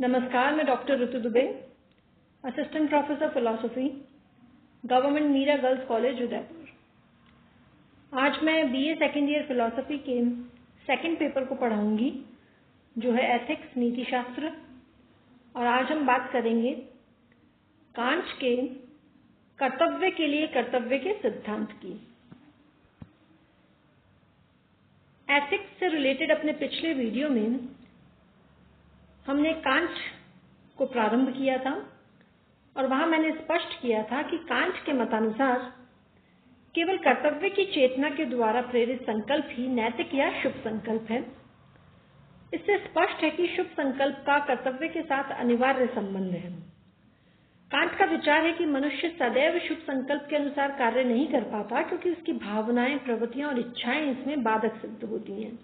नमस्कार, मैं doctor Ritu Dube, assistant professor philosophy, government Meera girls college Udaipur. आज मैं बीए सेकेंड ईयर फिलॉसफी के सेकंड पेपर को पढ़ाऊंगी, जो है एथिक्स नीति शास्त्र। और आज हम बात करेंगे कांट के कर्तव्य के लिए कर्तव्य के सिद्धांत की। एथिक्स से रिलेटेड अपने पिछले वीडियो में हमने कांट को प्रारंभ किया था और वहां मैंने स्पष्ट किया था कि कांट के मतानुसार केवल कर्तव्य की चेतना के द्वारा प्रेरित संकल्प ही नैतिक या शुभ संकल्प है। इससे स्पष्ट है कि शुभ संकल्प का कर्तव्य के साथ अनिवार्य संबंध है। कांट का विचार है कि मनुष्य सदैव शुभ संकल्प के अनुसार कार्य नहीं कर पाता, क्योंकि उसकी भावनाएं, प्रवृत्तियां और इच्छाएं इसमें बाधक सिद्ध होती हैं।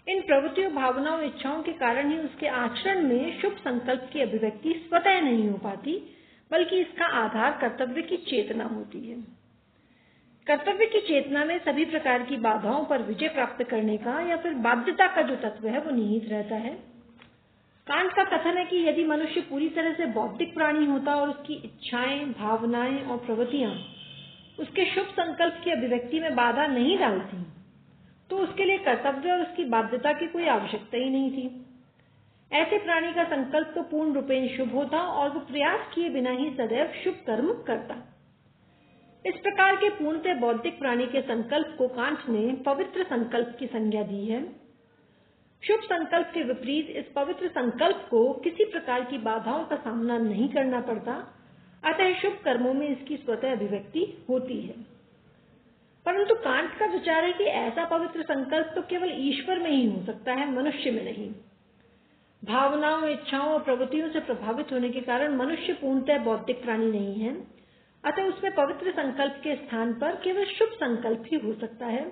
इन प्रवृत्तियों, भावनाओं, इच्छाओं के कारण ही उसके आचरण में शुभ संकल्प की अभिव्यक्ति स्वतः नहीं हो पाती, बल्कि इसका आधार कर्तव्य की चेतना होती है। कर्तव्य की चेतना में सभी प्रकार की बाधाओं पर विजय प्राप्त करने का या फिर बाध्यता का जो तत्व है वो निहित रहता है। कांट का कथन है कि यदि मनुष्य पूरी तरह से बौद्धिक प्राणी होता और उसकी इच्छाएं, भावनाएं और प्रवृत्तियां उसके शुभ संकल्प की अभिव्यक्ति में बाधा नहीं डालती, तो उसके लिए कर्तव्य और उसकी बाध्यता की कोई आवश्यकता ही नहीं थी। ऐसे प्राणी का संकल्प तो पूर्ण रूपेण शुभ होता और वो प्रयास किए बिना ही सदैव शुभ कर्म करता। इस प्रकार के पूर्णतः बौद्धिक प्राणी के संकल्प को कांट ने पवित्र संकल्प की संज्ञा दी है। शुभ संकल्प के विपरीत इस पवित्र संकल्प को किसी प्रकार की बाधाओं का सामना नहीं करना पड़ता, अतः शुभ कर्मों में इसकी स्वतः अभिव्यक्ति होती है। परंतु कांट का विचार है कि ऐसा पवित्र संकल्प तो केवल ईश्वर में ही हो सकता है, मनुष्य में नहीं। भावनाओं, इच्छाओं और प्रवृत्तियों से प्रभावित होने के कारण मनुष्य पूर्णतः बौद्धिक प्राणी नहीं है, अतः उसमें पवित्र संकल्प के स्थान पर केवल शुभ संकल्प ही हो सकता है।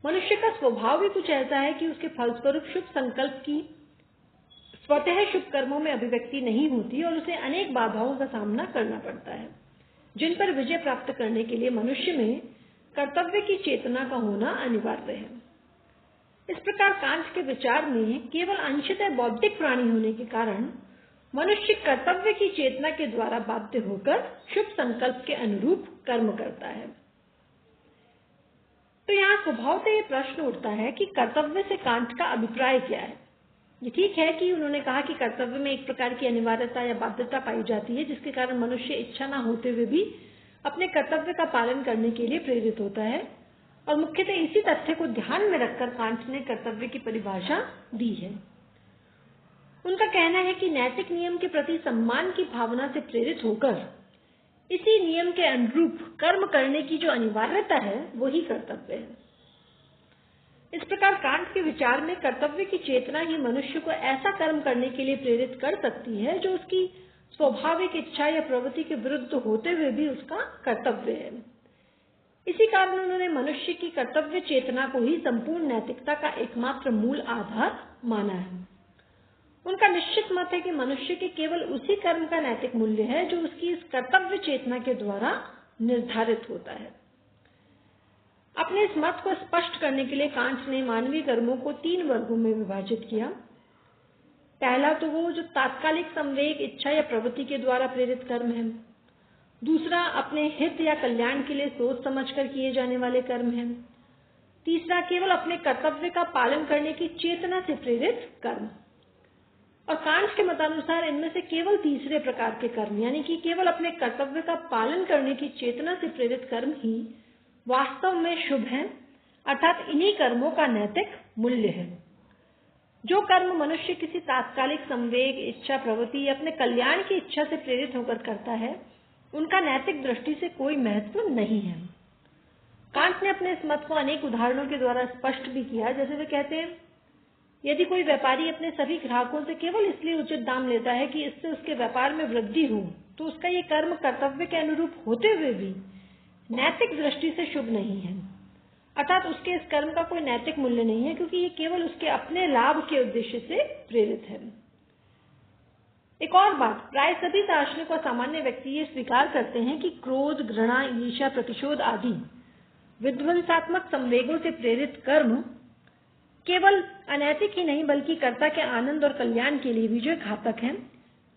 मनुष्य का स्वभाव भी कुछ ऐसा है कि उसके फलस्वरूप शुभ संकल्प की स्वतः शुभ कर्मों में अभिव्यक्ति नहीं होती और उसे अनेक बाधाओं का सामना करना पड़ता है, जिन पर विजय प्राप्त करने के लिए मनुष्य में कर्तव्य की चेतना का होना अनिवार्य है। इस प्रकार कांट के विचार में केवल अंशतः बौद्धिक प्राणी होने के कारण मनुष्य कर्तव्य की चेतना के द्वारा बाध्य होकर शुभ संकल्प के अनुरूप कर्म करता है। तो यहाँ स्वभावतः ये प्रश्न उठता है कि कर्तव्य से कांट का अभिप्राय क्या है। ये ठीक है कि उन्होंने कहा कि कर्तव्य में एक प्रकार की अनिवार्यता या बाध्यता पाई जाती है, जिसके कारण मनुष्य इच्छा न होते हुए भी अपने कर्तव्य का पालन करने के लिए प्रेरित होता है, और मुख्यतः इसी तथ्य को ध्यान में रखकर कांट ने कर्तव्य की परिभाषा दी है। उनका कहना है कि नैतिक नियम के प्रति सम्मान की भावना से प्रेरित होकर इसी नियम के अनुरूप कर्म करने की जो अनिवार्यता है वही कर्तव्य है। इस प्रकार कांट के विचार में कर्तव्य की चेतना ही मनुष्य को ऐसा कर्म करने के लिए प्रेरित कर सकती है जो उसकी स्वाभाविक इच्छा या प्रवृत्ति के विरुद्ध होते हुए भी उसका कर्तव्य है। इसी कारण उन्होंने मनुष्य की कर्तव्य चेतना को ही संपूर्ण नैतिकता का एकमात्र मूल आधार माना है। उनका निश्चित मत है कि मनुष्य के केवल उसी कर्म का नैतिक मूल्य है जो उसकी इस कर्तव्य चेतना के द्वारा निर्धारित होता है। अपने इस मत को स्पष्ट करने के लिए कांट ने मानवीय कर्मों को 3 वर्गों में विभाजित किया। पहला तो वो जो तात्कालिक संवेग, इच्छा या प्रवृत्ति के द्वारा प्रेरित कर्म है। दूसरा अपने हित या कल्याण के लिए सोच समझकर किए जाने वाले कर्म हैं। तीसरा केवल अपने कर्तव्य का पालन करने की चेतना से प्रेरित कर्म। और कांट के मतानुसार इनमें से केवल तीसरे प्रकार के कर्म, यानी कि केवल अपने कर्तव्य का पालन करने की चेतना से प्रेरित कर्म ही वास्तव में शुभ है, अर्थात इन्हीं कर्मों का नैतिक मूल्य है। जो कर्म मनुष्य किसी तात्कालिक संवेग, इच्छा, प्रवृत्ति या अपने कल्याण की इच्छा से प्रेरित होकर करता है, उनका नैतिक दृष्टि से कोई महत्व नहीं है। कांट ने अपने इस मत को अनेक उदाहरणों के द्वारा स्पष्ट भी किया। जैसे वे कहते हैं, यदि कोई व्यापारी अपने सभी ग्राहकों से केवल इसलिए उचित दाम लेता है कि इससे उसके व्यापार में वृद्धि हो, तो उसका ये कर्म कर्तव्य के अनुरूप होते हुए भी नैतिक दृष्टि से शुभ नहीं है, अर्थात उसके इस कर्म का कोई नैतिक मूल्य नहीं है, क्योंकि ये केवल उसके अपने लाभ के उद्देश्य से प्रेरित है। एक और बात, प्राय सभी दार्शनिक और सामान्य व्यक्ति ये स्वीकार करते हैं कि क्रोध, घृणा, ईर्ष्या, प्रतिशोध आदि विध्वंसात्मक संवेगों से प्रेरित कर्म केवल अनैतिक ही नहीं बल्कि कर्ता के आनंद और कल्याण के लिए भी जो घातक है।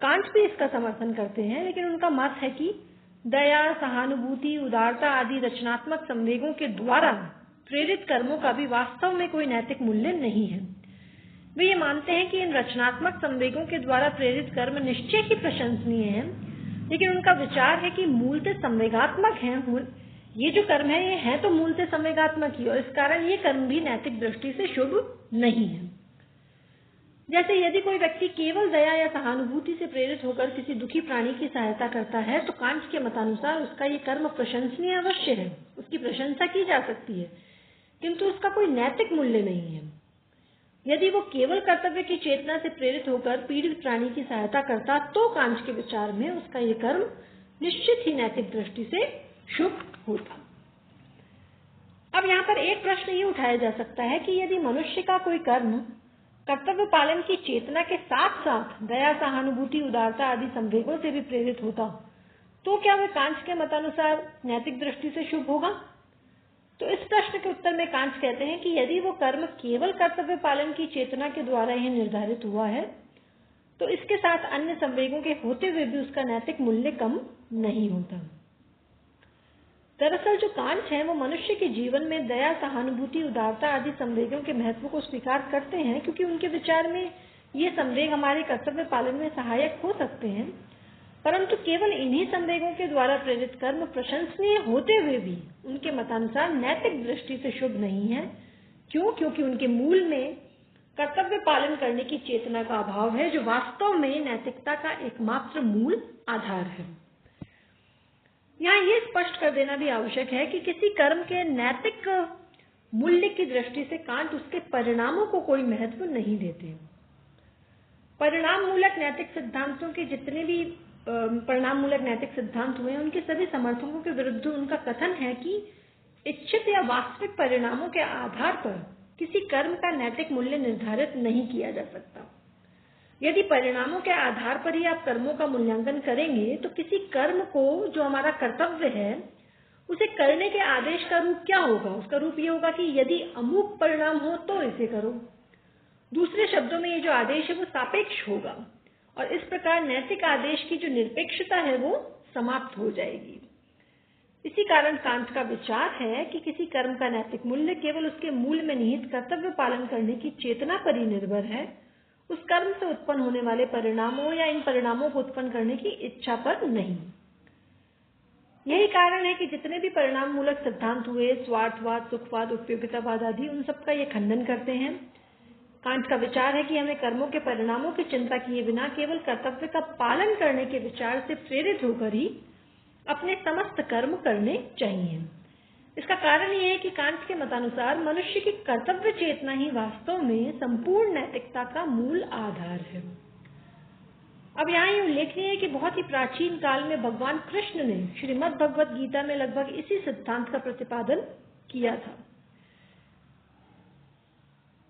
कांट भी इसका समर्थन करते हैं, लेकिन उनका मत है कि दया, सहानुभूति, उदारता आदि रचनात्मक संवेगों के द्वारा प्रेरित कर्मों का भी वास्तव में कोई नैतिक मूल्य नहीं है। वे ये मानते हैं कि इन रचनात्मक संवेगों के द्वारा प्रेरित कर्म निश्चय ही प्रशंसनीय हैं, लेकिन उनका विचार है कि मूलतः संवेगात्मक हैं। ये जो कर्म है ये है तो मूलतः संवेगात्मक ही, और इस कारण ये कर्म भी नैतिक दृष्टि से शुभ नहीं है। जैसे यदि कोई व्यक्ति केवल दया या सहानुभूति से प्रेरित होकर किसी दुखी प्राणी की सहायता करता है तो कांट के मतानुसार उसका ये कर्म प्रशंसनीय अवश्य है, उसकी प्रशंसा की जा सकती है, किंतु उसका कोई नैतिक मूल्य नहीं है। यदि वो केवल कर्तव्य की चेतना से प्रेरित होकर पीड़ित प्राणी की सहायता करता तो कांट के विचार में उसका ये कर्म निश्चित ही नैतिक दृष्टि से शुभ होता। अब यहाँ पर एक प्रश्न ये उठाया जा सकता है कि यदि मनुष्य का कोई कर्म कर्तव्य पालन की चेतना के साथ साथ दया, सहानुभूति, उदारता आदि संवेगों से भी प्रेरित होता तो क्या वह कांट के मतानुसार नैतिक दृष्टि से शुभ होगा? तो इस प्रश्न के उत्तर में कांट कहते हैं कि यदि वो कर्म केवल कर्तव्य पालन की चेतना के द्वारा ही निर्धारित हुआ है तो इसके साथ अन्य संवेगों के होते हुए भी उसका नैतिक मूल्य कम नहीं होता। दरअसल जो कांट है वो मनुष्य के जीवन में दया, सहानुभूति, उदारता आदि संवेगों के महत्व को स्वीकार करते हैं, क्योंकि उनके विचार में ये संवेग हमारे कर्तव्य पालन में सहायक हो सकते हैं, परंतु केवल इन्हीं संवेगों के द्वारा प्रेरित कर्म प्रशंसनीय होते हुए भी उनके मतानुसार नैतिक दृष्टि से शुभ नहीं है। क्यों? क्योंकि उनके मूल में कर्तव्य पालन करने की चेतना का अभाव है, जो वास्तव में नैतिकता का एकमात्र मूल आधार है। यहाँ ये स्पष्ट कर देना भी आवश्यक है कि किसी कर्म के नैतिक मूल्य की दृष्टि से कांट उसके परिणामों को कोई महत्व नहीं देते। परिणाम मूलक नैतिक सिद्धांतों के जितने भी परिणाम मूलक नैतिक सिद्धांत हुए उनके सभी समर्थकों के विरुद्ध उनका कथन है कि इच्छित या वास्तविक परिणामों के आधार पर किसी कर्म का नैतिक मूल्य निर्धारित नहीं किया जा सकता। यदि परिणामों के आधार पर ही आप कर्मों का मूल्यांकन करेंगे तो किसी कर्म को जो हमारा कर्तव्य है उसे करने के आदेश का रूप क्या होगा? उसका रूप ये होगा कि यदि अमुक परिणाम हो तो इसे करो। दूसरे शब्दों में ये जो आदेश है वो सापेक्ष होगा और इस प्रकार नैतिक आदेश की जो निरपेक्षता है वो समाप्त हो जाएगी। इसी कारण कांट का विचार है कि किसी कर्म का नैतिक मूल्य केवल उसके मूल में निहित कर्तव्य पालन करने की चेतना पर ही निर्भर है, उस कर्म से उत्पन्न होने वाले परिणामों या इन परिणामों को उत्पन्न करने की इच्छा पर नहीं। यही कारण है कि जितने भी परिणाम मूलक सिद्धांत हुए, स्वार्थवाद, सुखवाद, उपयोगितावाद आदि, उन सबका ये खंडन करते हैं। कांट का विचार है कि हमें कर्मों के परिणामों की चिंता किए बिना केवल कर्तव्य का पालन करने के विचार से प्रेरित होकर ही अपने समस्त कर्म करने चाहिए। इसका कारण यह है कि कांट के मतानुसार मनुष्य की कर्तव्य चेतना ही वास्तव में संपूर्ण नैतिकता का मूल आधार है। अब यहाँ ये उल्लेखनीय है कि बहुत ही प्राचीन काल में भगवान कृष्ण ने श्रीमद् भगवत गीता में लगभग इसी सिद्धांत का प्रतिपादन किया था।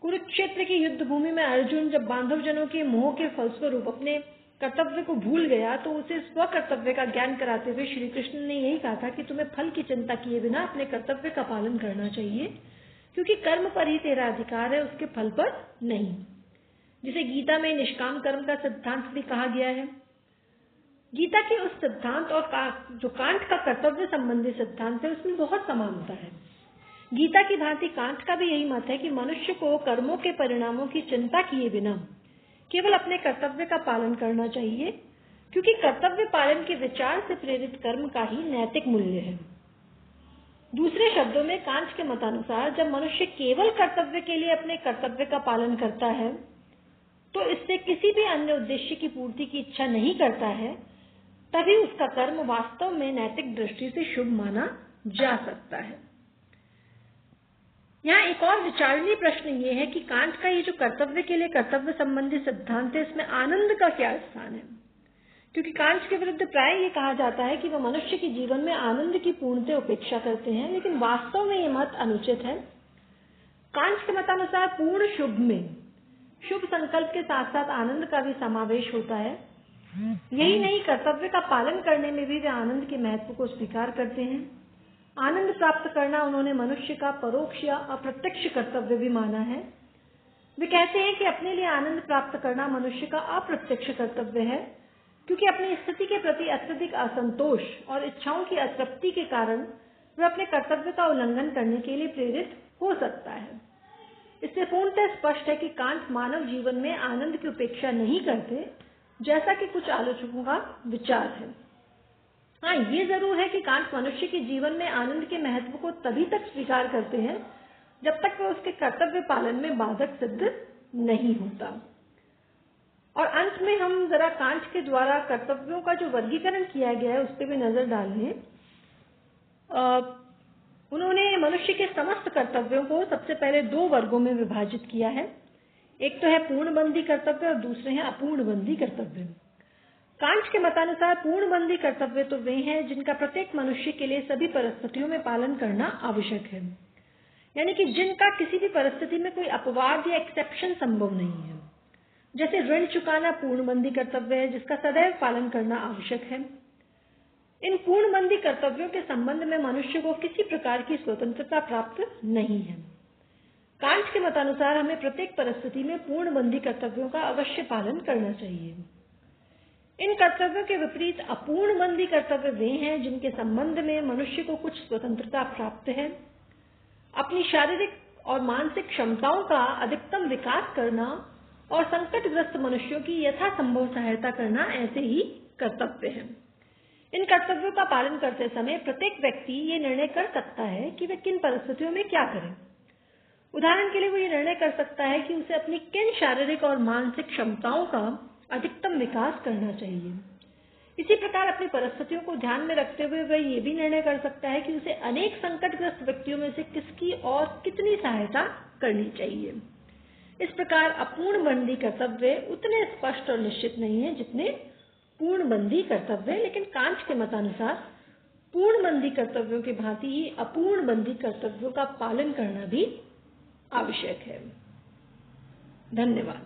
कुरुक्षेत्र की युद्ध भूमि में अर्जुन जब बांधवजनों के मोह के फलस्वरूप अपने कर्तव्य को भूल गया तो उसे स्व कर्तव्य का ज्ञान कराते हुए श्री कृष्ण ने यही कहा था कि तुम्हें फल की चिंता किए बिना अपने कर्तव्य का पालन करना चाहिए, क्योंकि कर्म पर ही तेरा अधिकार है, उसके फल पर नहीं। जिसे गीता में निष्काम कर्म का सिद्धांत भी कहा गया है। गीता के उस सिद्धांत और जो कांट का कर्तव्य संबंधी सिद्धांत है उसमें बहुत समानता है। गीता की भांति कांट का भी यही मत है कि मनुष्य को कर्मों के परिणामों की चिंता किए बिना केवल अपने कर्तव्य का पालन करना चाहिए, क्योंकि कर्तव्य पालन के विचार से प्रेरित कर्म का ही नैतिक मूल्य है। दूसरे शब्दों में कांट के मतानुसार जब मनुष्य केवल कर्तव्य के लिए अपने कर्तव्य का पालन करता है तो इससे किसी भी अन्य उद्देश्य की पूर्ति की इच्छा नहीं करता है, तभी उसका कर्म वास्तव में नैतिक दृष्टि से शुभ माना जा सकता है। यहाँ एक और विचारणीय प्रश्न ये है कि कांट का ये जो कर्तव्य के लिए कर्तव्य संबंधी सिद्धांत है इसमें आनंद का क्या स्थान है, क्योंकि कांट के विरुद्ध प्राय ये कहा जाता है कि वह मनुष्य के जीवन में आनंद की पूर्णतः उपेक्षा करते हैं, लेकिन वास्तव में ये मत अनुचित है। कांट के मतानुसार पूर्ण शुभ में शुभ संकल्प के साथ साथ आनंद का भी समावेश होता है। यही नहीं, कर्तव्य का पालन करने में भी वे आनंद के महत्व को स्वीकार करते हैं। आनंद प्राप्त करना उन्होंने मनुष्य का परोक्ष या अप्रत्यक्ष कर्तव्य भी माना है। वे कहते हैं कि अपने लिए आनंद प्राप्त करना मनुष्य का अप्रत्यक्ष कर्तव्य है, क्योंकि अपनी स्थिति के प्रति अत्यधिक असंतोष और इच्छाओं की अतृप्ति के कारण वह अपने कर्तव्य का उल्लंघन करने के लिए प्रेरित हो सकता है। इससे पूर्णतः स्पष्ट है कि कांट मानव जीवन में आनंद की उपेक्षा नहीं करते, जैसा कि कुछ आलोचकों का विचार है। हाँ, ये जरूर है कि कांट मनुष्य के जीवन में आनंद के महत्व को तभी तक स्वीकार करते हैं जब तक वह उसके कर्तव्य पालन में बाधक सिद्ध नहीं होता। और अंत में हम जरा कांट के द्वारा कर्तव्यों का जो वर्गीकरण किया गया है उस पर भी नजर डाल लें। उन्होंने मनुष्य के समस्त कर्तव्यों को सबसे पहले 2 वर्गों में विभाजित किया है। एक तो है पूर्णबंदी कर्तव्य और दूसरे हैं अपूर्णबंदी कर्तव्य। कांट के मतानुसार पूर्णबंदी कर्तव्य तो वे हैं जिनका प्रत्येक मनुष्य के लिए सभी परिस्थितियों में पालन करना आवश्यक है, यानी कि जिनका किसी भी परिस्थिति में कोई अपवाद या एक्सेप्शन संभव नहीं है। जैसे ऋण चुकाना पूर्णबंदी कर्तव्य है जिसका सदैव पालन करना आवश्यक है। इन पूर्णबंदी कर्तव्यों के संबंध में मनुष्य को किसी प्रकार की स्वतंत्रता प्राप्त नहीं है। कांट के मतानुसार हमें प्रत्येक परिस्थिति में पूर्णबंदी कर्तव्यों का अवश्य पालन करना चाहिए। इन कर्तव्यों के विपरीत अपूर्णबंदी कर्तव्य वे हैं जिनके संबंध में मनुष्य को कुछ स्वतंत्रता प्राप्त है। अपनी शारीरिक और मानसिक क्षमताओं का अधिकतम विकास करना और संकटग्रस्त मनुष्यों की यथासंभव सहायता करना ऐसे ही कर्तव्य है। इन कर्तव्यों का पालन करते समय प्रत्येक व्यक्ति ये निर्णय कर सकता है कि वह किन परिस्थितियों में क्या करे। उदाहरण के लिए वो ये निर्णय कर सकता है कि उसे अपनी किन शारीरिक और मानसिक क्षमताओं का अधिकतम विकास करना चाहिए। इसी प्रकार अपनी परिस्थितियों को ध्यान में रखते हुए वह ये भी निर्णय कर सकता है कि उसे अनेक संकटग्रस्त व्यक्तियों में से किसकी और कितनी सहायता करनी चाहिए। इस प्रकार अपूर्णबंदी कर्तव्य उतने स्पष्ट और निश्चित नहीं है जितने पूर्णबंदी कर्तव्य, लेकिन कांट के मतानुसार पूर्णबंदी कर्तव्यों की भांति ही अपूर्णबंदी कर्तव्यों का पालन करना भी आवश्यक है। धन्यवाद।